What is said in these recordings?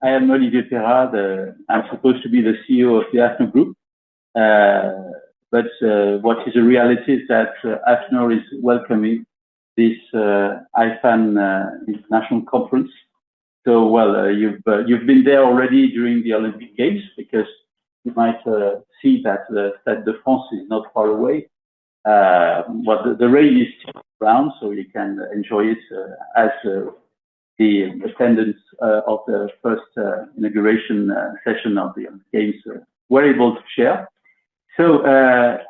I am Olivier Peyrat. I'm supposed to be the CEO of the AFNOR group. But what is a reality is that AFNOR is welcoming this IFAN International Conference. So, well, you've been there already during the Olympic Games, because you might see that the Stade de France is not far away. But the rain is still around, so you can enjoy it as the attendance of the first inauguration session of the Games were able to share. So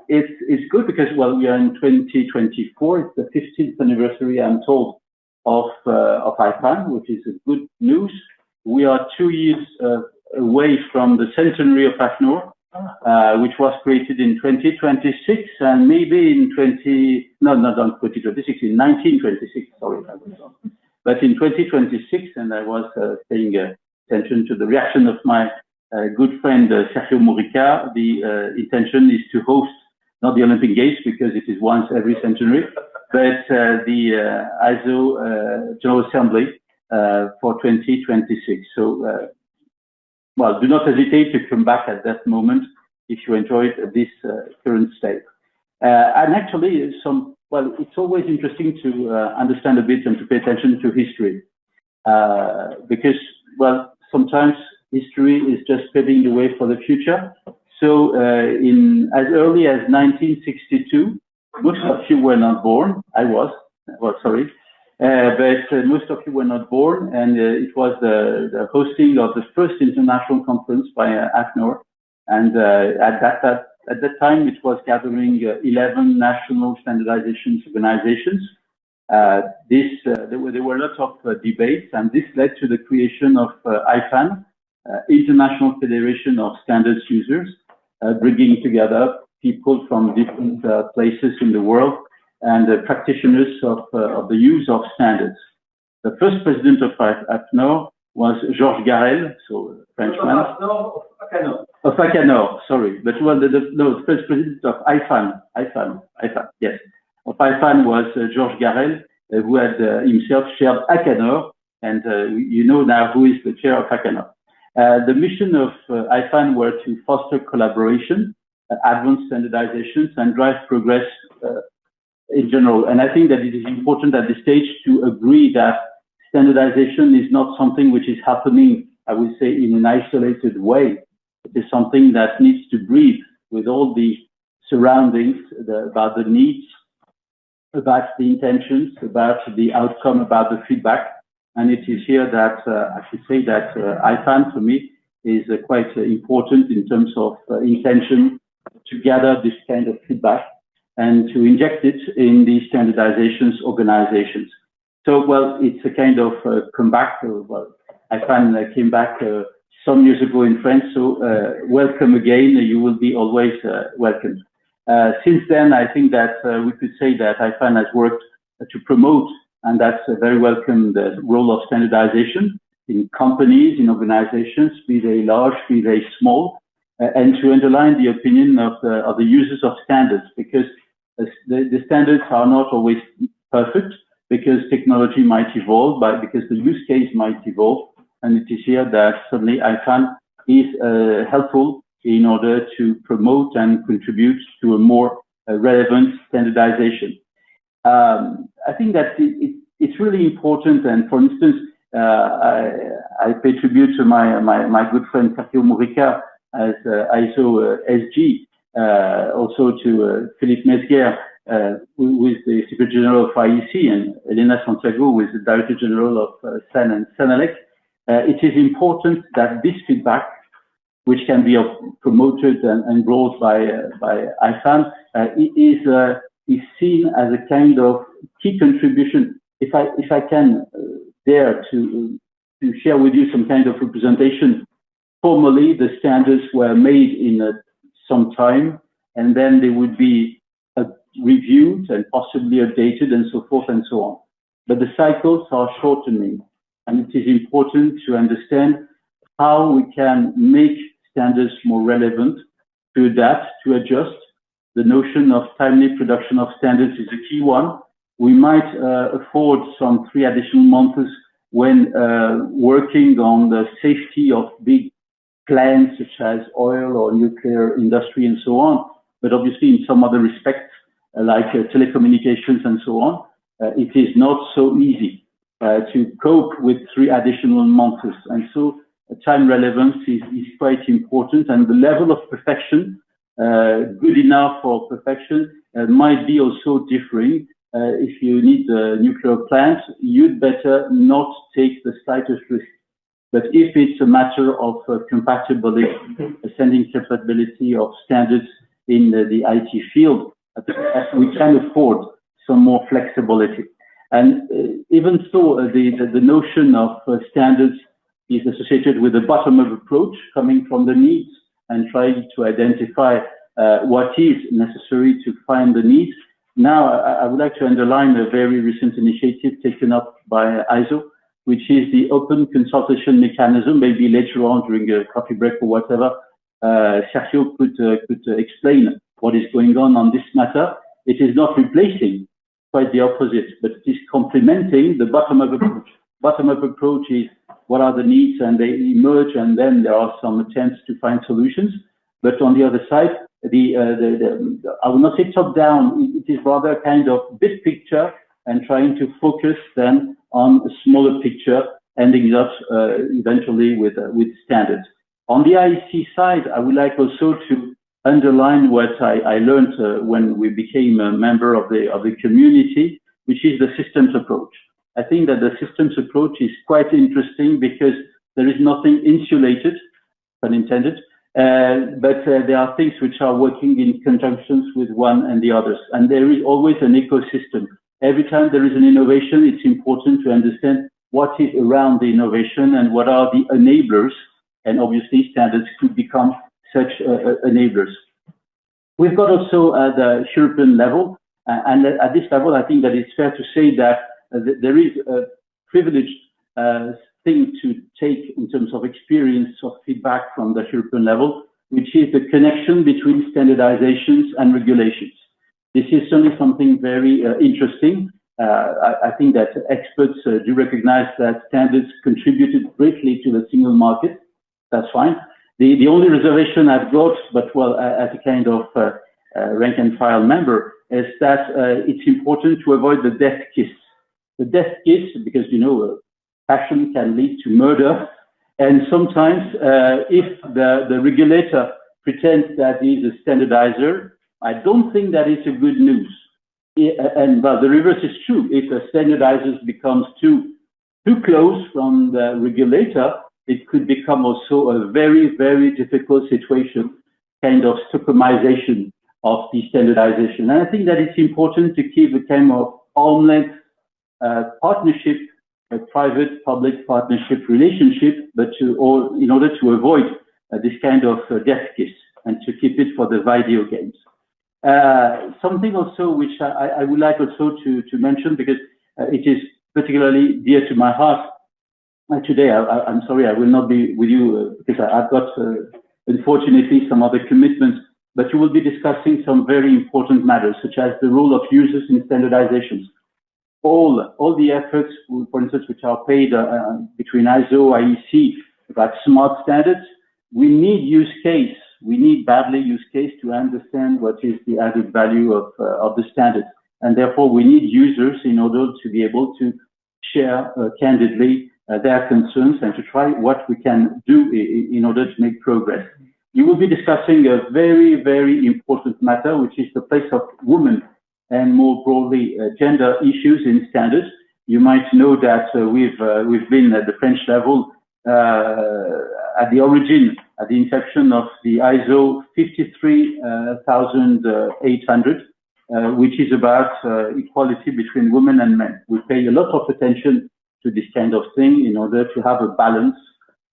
it's good because, well, we are in 2024. It's the 15th anniversary, I'm told, of IFAN, which is a good news. We are 2 years away from the centenary of AFNOR, which was created in 2026, and maybe in 1926. Sorry, I was wrong. But in 2026, and I was paying attention to the reaction of my good friend Sergio Murica, the intention is to host not the Olympic Games, because it is once every centenary, but the ISO General Assembly for 2026. So, well, do not hesitate to come back at that moment if you enjoyed this current state. And actually, well, it's always interesting to understand a bit and to pay attention to history, because, well, sometimes history is just paving the way for the future. So in as early as 1962, most of you were not born. I was, well, sorry, but most of you were not born, and it was the hosting of the first international conference by AFNOR, and at that time it was gathering 11 national standardization organizations. There were lots of debates, and this led to the creation of IFAN, International Federation of Standards Users, bringing together people from different places in the world and practitioners of the use of standards. The first president of AFNOR was Georges Garel, so Frenchman. Of AFNOR, sorry, but well, the first president of IFAN, yes, of IFAN was Georges Garel, who had himself chaired AFNOR, and you know now who is the chair of AFNOR. The mission of IFAN were to foster collaboration, advance standardizations, and drive progress in general. And I think that it is important at this stage to agree that standardization is not something which is happening, I would say, in an isolated way. It is something that needs to breathe with all the surroundings, about the needs, about the intentions, about the outcome, about the feedback. And it is here that I should say that IFAN, for me, is quite important in terms of intention to gather this kind of feedback and to inject it in the standardizations organizations. So, well, it's a kind of comeback. Well, IFAN came back some years ago in France, so welcome again. You will be always welcome. Since then, I think that we could say that IFAN has worked to promote, and that's a very welcome, the role of standardization in companies, in organizations, be they large, be they small, and to underline the opinion of the users of standards, because the standards are not always perfect, because technology might evolve, but because the use case might evolve, and it is here that certainly IFAN is helpful in order to promote and contribute to a more relevant standardization. I think that it's really important, and for instance, I pay tribute to my good friend Sergio Murica as ISO SG, also to Philippe Mesguer, who is the Secretary General of IEC, and Elena Santiago, who is the Director General of SEN and SENELEC. It is important that this feedback, which can be promoted and brought by IFAN, is seen as a kind of key contribution. If I can dare to share with you some kind of representation, formally the standards were made in some time, and then they would be reviewed and possibly updated and so forth and so on. But the cycles are shortening, and it is important to understand how we can make standards more relevant, to adapt, to adjust. The notion of timely production of standards is a key one. We might afford some 3 additional months when working on the safety of big plants such as oil or nuclear industry and so on, but obviously in some other respects like telecommunications and so on, it is not so easy to cope with 3 additional months. And so time relevance is quite important, and the level of perfection, good enough for perfection, might be also differing. If you need a nuclear plant, you'd better not take the slightest risk. But if it's a matter of compatibility, ascending capability of standards in the IT field, we can afford some more flexibility. And even so, the notion of standards is associated with a bottom-up approach, coming from the needs and trying to identify what is necessary to find the needs. Now, I would like to underline a very recent initiative taken up by ISO, which is the open consultation mechanism. Maybe later on during a coffee break or whatever, Sergio could explain what is going on this matter. It is not replacing, quite the opposite, but it is complementing the bottom-up approach. Bottom-up approach is what are the needs, and they emerge, and then there are some attempts to find solutions. But on the other side, I will not say top-down, it is rather kind of big picture and trying to focus then on a smaller picture, ending up eventually with standards. On the IEC side, I would like also to underline what I learned when we became a member of the community, which is the systems approach. I think that the systems approach is quite interesting because there is nothing insulated, pun intended, but there are things which are working in conjunctions with one and the others. And there is always an ecosystem. Every time there is an innovation, it's important to understand what is around the innovation and what are the enablers. And obviously standards could become such enablers. We've got also at the European level, and at this level, I think that it's fair to say that there is a privileged thing to take in terms of experience of feedback from the European level, which is the connection between standardizations and regulations. This is certainly something very interesting. I think that experts do recognize that standards contributed greatly to the single market. That's fine. The only reservation I've got, but well, as a kind of rank and file member, is that it's important to avoid the death kiss. The death kiss, because you know, passion can lead to murder, and sometimes if the regulator pretends that he's a standardizer, I don't think that is a good news. And well, the reverse is true. If a standardizer becomes too close from the regulator, it could become also a very, very difficult situation, kind of Stockholmization of the standardization. And I think that it's important to keep a kind of arm's length partnership, a private-public partnership relationship, but in order to avoid this kind of death kiss and to keep it for the video games. Something also which I would like also to mention, because it is particularly dear to my heart. Today, I'm sorry, I will not be with you because I've got, unfortunately, some other commitments, but you will be discussing some very important matters, such as the role of users in standardizations. All the efforts, for instance, which are paid between ISO, IEC, about smart standards, we need use case. We need badly use case to understand what is the added value of the standards. And therefore, we need users in order to be able to share candidly their concerns and to try what we can do in order to make progress. You will be discussing a very, very important matter, which is the place of women and more broadly gender issues in standards. You might know that we've been at the French level at the origin, at the inception of the ISO 53800, which is about equality between women and men. We pay a lot of attention to this kind of thing in order to have a balance,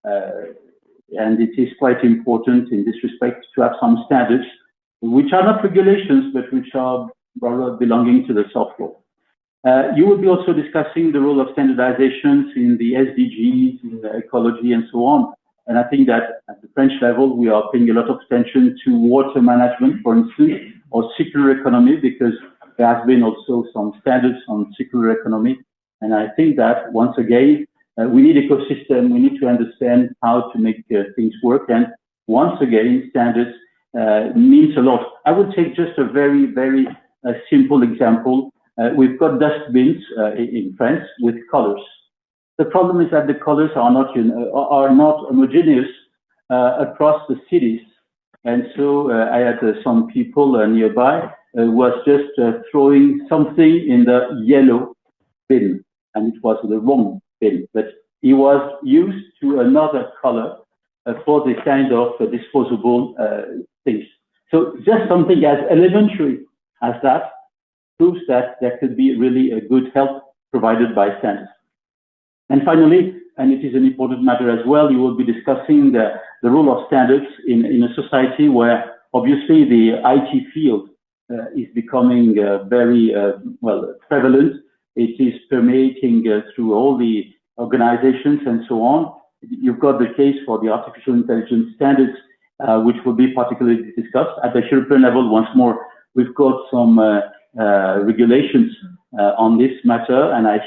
and it is quite important in this respect to have some standards which are not regulations but which are rather belonging to the soft law. You will be also discussing the role of standardizations in the SDGs, in the ecology and so on, and I think that at the French level we are paying a lot of attention to water management, for instance, or circular economy, because there has been also some standards on circular economy. And I think that, once again, we need ecosystem. We need to understand how to make things work. And once again, standards means a lot. I would take just a very, very simple example. We've got dustbins in France with colors. The problem is that the colors are not homogeneous across the cities. And so I had some people nearby was just throwing something in the yellow bin, and it was the wrong bin, but he was used to another color for this kind of disposable things. So just something as elementary as that proves that there could be really a good help provided by standards. And finally, and it is an important matter as well, you will be discussing the role of standards in a society where obviously the IT field is becoming very well prevalent. It is permeating through all the organizations and so on. You've got the case for the artificial intelligence standards, which will be particularly discussed at the European level. Once more, we've got some regulations on this matter, and I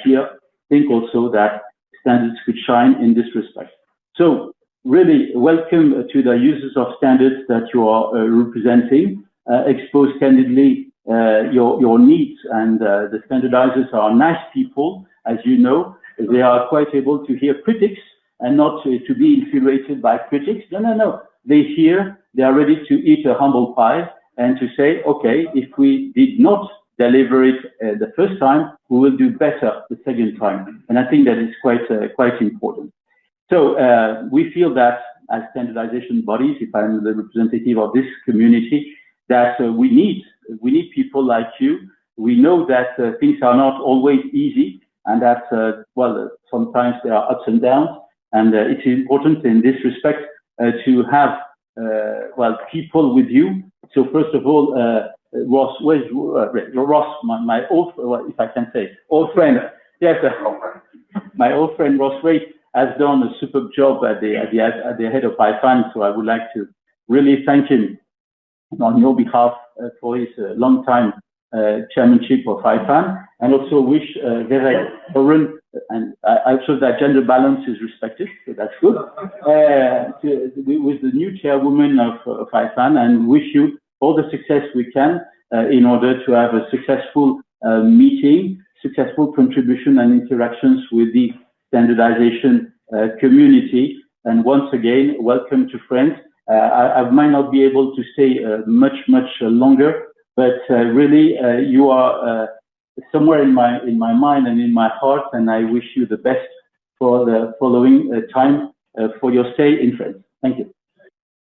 think also that standards could shine in this respect. So really welcome to the users of standards that you are representing. Expose candidly your needs, and the standardizers are nice people, as you know. They are quite able to hear critics and not to be infuriated by critics. No. They hear, they are ready to eat a humble pie and to say, okay, if we did not deliver it the first time, we will do better the second time. And I think that is quite important. So we feel that as standardization bodies, if I'm the representative of this community, that we need people like you. We know that things are not always easy, and that, well, sometimes there are ups and downs, and it's important in this respect to have, well, people with you. So first of all, Ross, where's Ross, my old, well, if I can say, old friend. Yes, my old friend Ross Wade has done a superb job at the head of IFAN. So I would like to really thank him on your behalf for his long time chairmanship of IFAN, and also wish Véronique, and I hope that gender balance is respected, so that's good, with the new chairwoman of IFAN, and wish you all the success we can in order to have a successful meeting, successful contribution and interactions with the standardization community. And once again, welcome to France. I might not be able to stay much longer, but really you are somewhere in my mind and in my heart, and I wish you the best for the following time for your stay in France. Thank you.